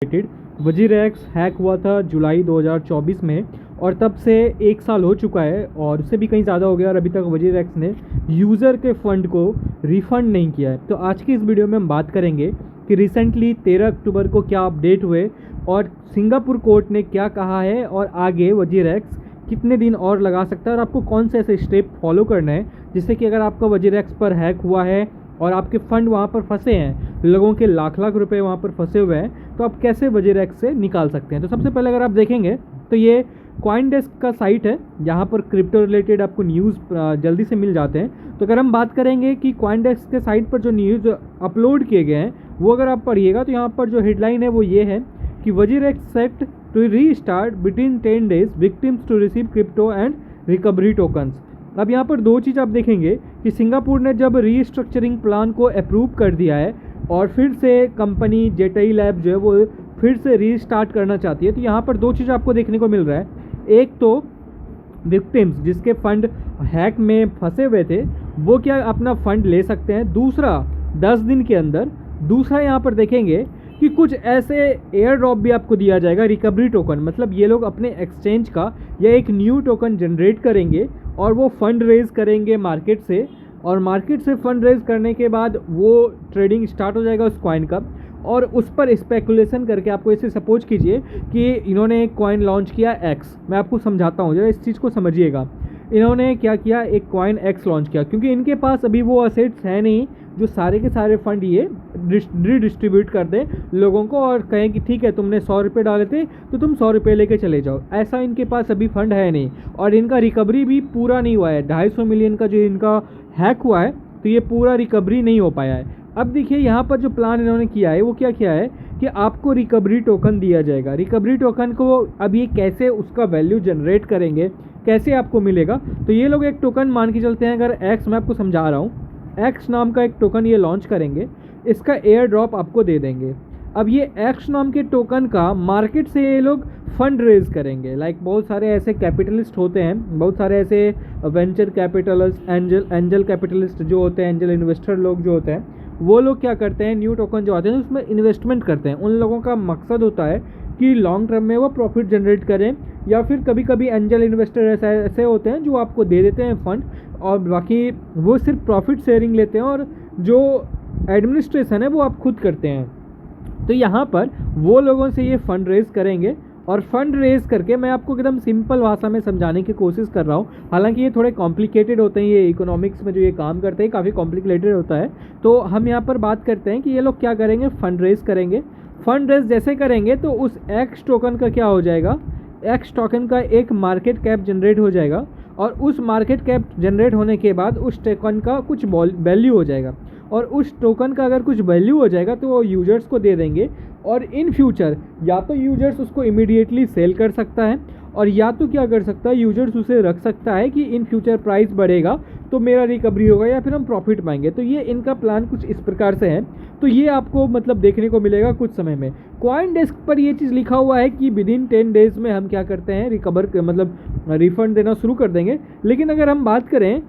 WazirX hack हुआ था जुलाई 2024 में और तब से 1 साल हो चुका है और उससे भी कहीं ज़्यादा हो गया और अभी तक वजीरेक्स ने यूज़र के फ़ंड को रिफ़ंड नहीं किया है। तो आज की इस वीडियो में हम बात करेंगे कि रिसेंटली 13 अक्टूबर को क्या अपडेट हुए और सिंगापुर कोर्ट ने क्या कहा है और आगे वजीरेक्स कितने दिन और लगा सकता है और आपको कौन से ऐसे स्टेप फॉलो करना है जिससे कि अगर आपका वजीरेक्स पर हैक हुआ है और आपके फ़ंड वहाँ पर फंसे हैं, लोगों के लाख लाख रुपए वहाँ पर फंसे हुए हैं, तो आप कैसे वजीरेक्स से निकाल सकते हैं। तो सबसे पहले अगर आप देखेंगे तो ये कॉइनडेस्क का साइट है जहाँ पर क्रिप्टो रिलेटेड आपको न्यूज़ जल्दी से मिल जाते हैं। तो अगर हम बात करेंगे कि कॉइनडेस्क के साइट पर जो न्यूज़ अपलोड किए गए हैं वो अगर आप पढ़िएगा तो यहाँ पर जो हेडलाइन है वो ये है कि WazirX set to restart between 10 days victims to receive crypto and recovery tokens. अब यहाँ पर दो चीज़ आप देखेंगे कि सिंगापुर ने जब रीस्ट्रक्चरिंग प्लान को अप्रूव कर दिया है और फिर से कंपनी जेटाई लैब जो है वो फिर से रीस्टार्ट करना चाहती है, तो यहाँ पर दो चीज़ आपको देखने को मिल रहा है। एक तो विक्टिम्स जिसके फंड हैक में फंसे हुए थे वो क्या अपना फ़ंड ले सकते हैं, दूसरा 10 दिन के अंदर। दूसरा यहाँ पर देखेंगे कि कुछ ऐसे एयर ड्रॉप भी आपको दिया जाएगा, रिकवरी टोकन, मतलब ये लोग अपने एक्सचेंज का या एक न्यू टोकन जनरेट करेंगे और वो फ़ंड रेज़ करेंगे मार्केट से, और मार्केट से फ़ंड रेज़ करने के बाद वो ट्रेडिंग स्टार्ट हो जाएगा उस कॉइन का और उस पर स्पेकुलेशन करके आपको इसे सपोज कीजिए कि इन्होंने एक कॉइन लॉन्च किया एक्स। मैं आपको समझाता हूँ जरा, इस चीज़ को समझिएगा। इन्होंने क्या किया, एक कॉइन एक्स लॉन्च किया क्योंकि इनके पास अभी वो असेट्स हैं नहीं जो सारे के सारे फंड ये रिडिस्ट्रीब्यूट कर दें लोगों को और कहें कि ठीक है तुमने 100 रुपये डाले थे तो तुम 100 रुपये लेके चले जाओ। ऐसा इनके पास अभी फंड है नहीं और इनका रिकवरी भी पूरा नहीं हुआ है। 250 मिलियन का जो इनका हैक हुआ है तो ये पूरा रिकवरी नहीं हो पाया है। अब देखिए यहाँ पर जो प्लान इन्होंने किया है वो क्या किया है कि आपको रिकवरी टोकन दिया जाएगा। रिकवरी टोकन को अब ये कैसे उसका वैल्यू जनरेट करेंगे, कैसे आपको मिलेगा, तो ये लोग एक टोकन मान के चलते हैं। अगर एक्स, मैं आपको समझा रहा हूँ, एक्स नाम का एक टोकन ये लॉन्च करेंगे, इसका एयर ड्रॉप आपको दे देंगे। अब ये एक्स नाम के टोकन का मार्केट से ये लोग फंड रेज करेंगे। लाइक बहुत सारे ऐसे कैपिटलिस्ट होते हैं, बहुत सारे ऐसे वेंचर कैपिटलिस्ट, एंजल कैपिटलिस्ट जो होते हैं, एंजल इन्वेस्टर लोग जो होते हैं, वो लोग क्या करते हैं, न्यू टोकन जो आते हैं उसमें इन्वेस्टमेंट करते हैं। उन लोगों का मकसद होता है कि लॉन्ग टर्म में वो प्रॉफिट जनरेट करें, या फिर कभी कभी एंजल इन्वेस्टर ऐसे होते हैं जो आपको दे देते हैं फंड और बाकी वो सिर्फ प्रॉफिट शेयरिंग लेते हैं और जो एडमिनिस्ट्रेशन है वो आप खुद करते हैं। तो यहाँ पर वो लोगों से ये फ़ंड रेज़ करेंगे और फंड रेज़ करके, मैं आपको एकदम सिंपल भाषा में समझाने की कोशिश कर रहा हूँ, हालांकि ये थोड़े कॉम्प्लिकेटेड होते हैं, ये इकोनॉमिक्स में जो ये काम करते हैं काफ़ी कॉम्प्लिकेटेड होता है। तो हम यहाँ पर बात करते हैं कि ये लोग क्या करेंगे, फ़ंड रेज़ करेंगे। फ़ंड रेज़ जैसे करेंगे तो उस एक्स टोकन का क्या हो जाएगा, एक्स टोकन का एक मार्केट कैप जनरेट हो जाएगा और उस मार्केट कैप जनरेट होने के बाद उस टोकन का कुछ वैल्यू हो जाएगा और उस टोकन का अगर कुछ वैल्यू हो जाएगा तो वो यूजर्स को दे देंगे और इन फ्यूचर या तो यूजर्स उसको इमीडिएटली सेल कर सकता है और या तो क्या कर सकता है, यूजर्स उसे रख सकता है कि इन फ्यूचर प्राइस बढ़ेगा तो मेरा रिकवरी होगा या फिर हम प्रॉफिट पाएंगे। तो ये इनका प्लान कुछ इस प्रकार से है। तो ये आपको मतलब देखने को मिलेगा कुछ समय में। कॉइनडेस्क पर ये चीज़ लिखा हुआ है कि विदिन 10 days में हम क्या करते हैं, रिकवर मतलब रिफ़ंड देना शुरू कर देंगे। लेकिन अगर हम बात करें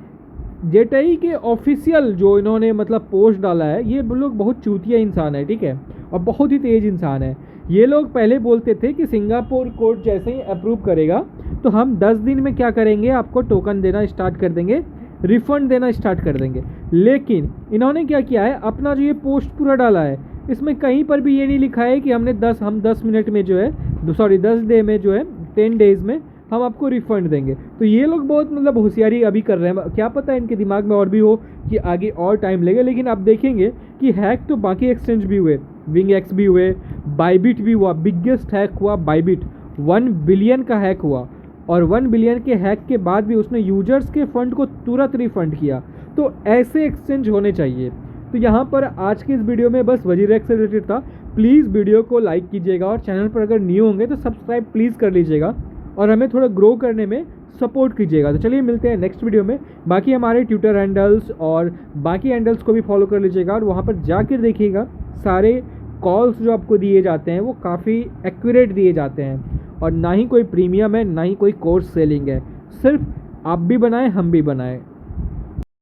जेटाई के ऑफिशियल जो इन्होंने मतलब पोस्ट डाला है, ये लोग बहुत चूतिया इंसान है, ठीक है, और बहुत ही तेज़ इंसान है। ये लोग पहले बोलते थे कि सिंगापुर कोर्ट जैसे ही अप्रूव करेगा तो हम 10 दिन में क्या करेंगे, आपको टोकन देना स्टार्ट कर देंगे, रिफ़ंड देना स्टार्ट कर देंगे। लेकिन इन्होंने क्या किया है, अपना जो ये पोस्ट पूरा डाला है इसमें कहीं पर भी ये नहीं लिखा है कि हम 10 मिनट में जो है 10 डे में जो है 10 days में हम आपको रिफ़ंड देंगे। तो ये लोग बहुत मतलब होशियारी अभी कर रहे हैं, क्या पता इनके दिमाग में और भी हो कि आगे और टाइम लगे। लेकिन आप देखेंगे कि हैक तो बाकी एक्सचेंज भी हुए, विंग एक्स भी हुए, बाइबिट भी हुआ, बिगेस्ट हैक हुआ बाइबिट, 1 बिलियन का हैक हुआ और 1 बिलियन के हैक के बाद भी उसने यूजर्स के फंड को तुरंत रिफ़ंड किया। तो ऐसे एक्सचेंज होने चाहिए। तो यहाँ पर आज के इस वीडियो में बस वजीरेक्स से रिलेटेड था। प्लीज़ वीडियो को लाइक कीजिएगा और चैनल पर अगर न्यू होंगे तो सब्सक्राइब प्लीज़ कर लीजिएगा और हमें थोड़ा ग्रो करने में सपोर्ट कीजिएगा। तो चलिए मिलते हैं नेक्स्ट वीडियो में। बाकी हमारे ट्विटर हैंडल्स और बाकी हैंडल्स को भी फॉलो कर लीजिएगा और वहाँ पर जाकर देखिएगा सारे कॉल्स जो आपको दिए जाते हैं वो काफ़ी एक्यूरेट दिए जाते हैं और ना ही कोई प्रीमियम है, ना ही कोई कोर्स सेलिंग है। सिर्फ आप भी बनाएं, हम भी बनाएं।